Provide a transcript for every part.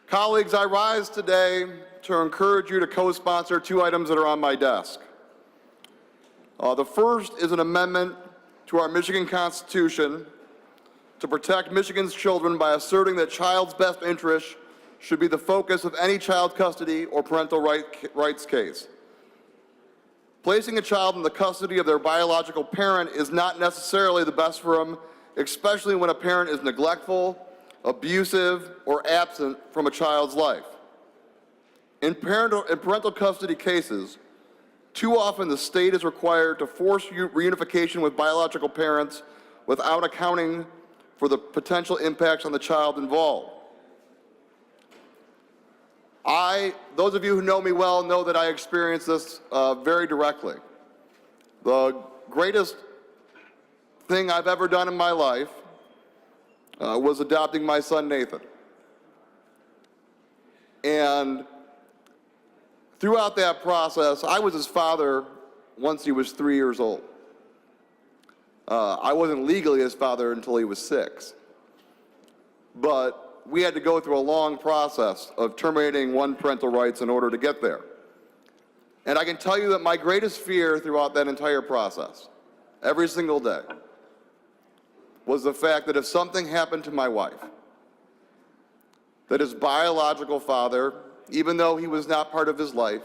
Colleagues, I rise today to encourage you to co-sponsor two items that are on my desk. The first is an amendment to our Michigan Constitution to protect Michigan's children by asserting that child's best interest should be the focus of any child custody or parental rights case. Placing a child in the custody of their biological parent is not necessarily the best for them, especially when a parent is neglectful, abusive, or absent from a child's life. In parental custody cases, too often the state is required to force reunification with biological parents without accounting for the potential impacts on the child involved. Those of you who know me well know that I experienced this very directly. The greatest thing I've ever done in my life was adopting my son Nathan. And throughout that process, I was his father once he was 3 years old. I wasn't legally his father until he was 6. But we had to go through a long process of terminating one parental rights in order to get there. And I can tell you that my greatest fear throughout that entire process, every single day, was the fact that if something happened to my wife, that his biological father, even though he was not part of his life,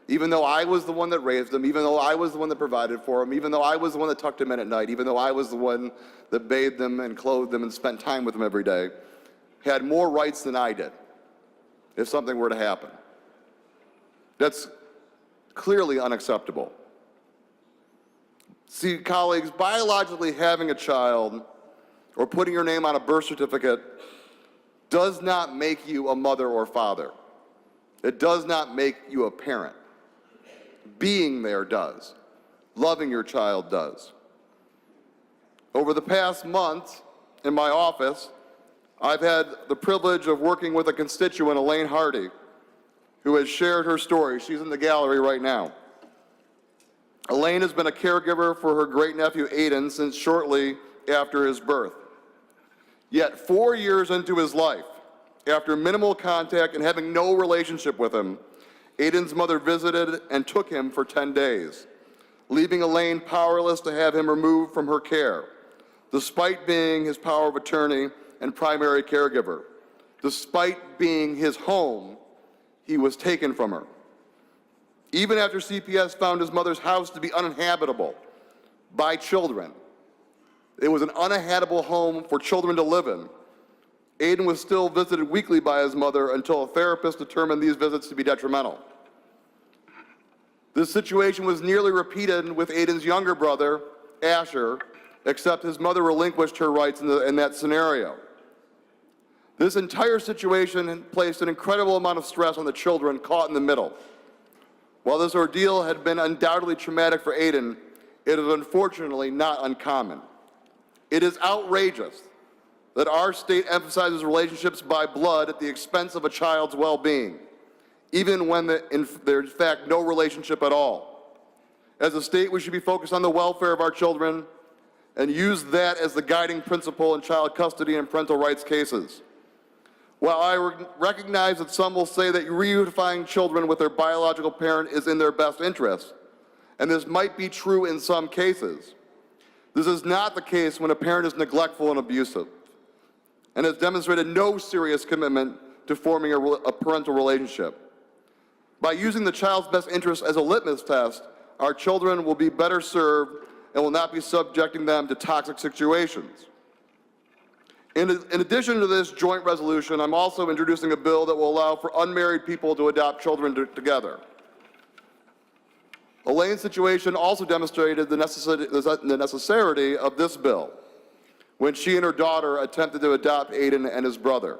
even though I was the one that raised him, even though I was the one that provided for him, even though I was the one that tucked him in at night, even though I was the one that bathed him and clothed him and spent time with him every day, had more rights than I did if something were to happen. That's clearly unacceptable. See, colleagues, biologically having a child or putting your name on a birth certificate does not make you a mother or father. It does not make you a parent. Being there does. Loving your child does. Over the past month in my office, I've had the privilege of working with a constituent, Elaine Hardy, who has shared her story. She's in the gallery right now. Elaine has been a caregiver for her great-nephew Aiden since shortly after his birth. Yet 4 years into his life, after minimal contact and having no relationship with him, Aiden's mother visited and took him for 10 days, leaving Elaine powerless to have him removed from her care, despite being his power of attorney and primary caregiver. Despite being his home, he was taken from her. Even after CPS found his mother's house to be uninhabitable by children, it was an uninhabitable home for children to live in, Aiden was still visited weekly by his mother until a therapist determined these visits to be detrimental. This situation was nearly repeated with Aiden's younger brother, Asher, except his mother relinquished her rights in that scenario. This entire situation placed an incredible amount of stress on the children caught in the middle. While this ordeal had been undoubtedly traumatic for Aiden, it is unfortunately not uncommon. It is outrageous that our state emphasizes relationships by blood at the expense of a child's well-being, even when there's in fact no relationship at all. As a state, we should be focused on the welfare of our children and use that as the guiding principle in child custody and parental rights cases. While I recognize that some will say that reunifying children with their biological parent is in their best interest, and this might be true in some cases, this is not the case when a parent is neglectful and abusive and has demonstrated no serious commitment to forming a parental relationship. By using the child's best interest as a litmus test, our children will be better served and will not be subjecting them to toxic situations. In addition to this joint resolution, I'm also introducing a bill that will allow for unmarried people to adopt children together. Elaine's situation also demonstrated the necessity of this bill when she and her daughter attempted to adopt Aiden and his brother.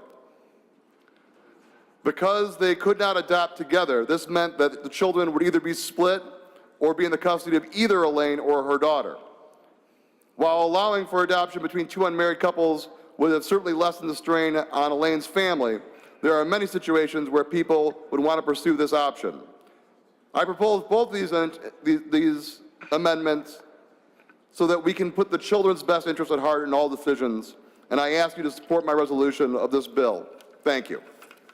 Because they could not adopt together, this meant that the children would either be split or be in the custody of either Elaine or her daughter. While allowing for adoption between two unmarried couples would have certainly lessened the strain on Elaine's family, there are many situations where people would want to pursue this option. I propose both these amendments so that we can put the children's best interests at heart in all decisions, and I ask you to support my resolution of this bill. Thank you.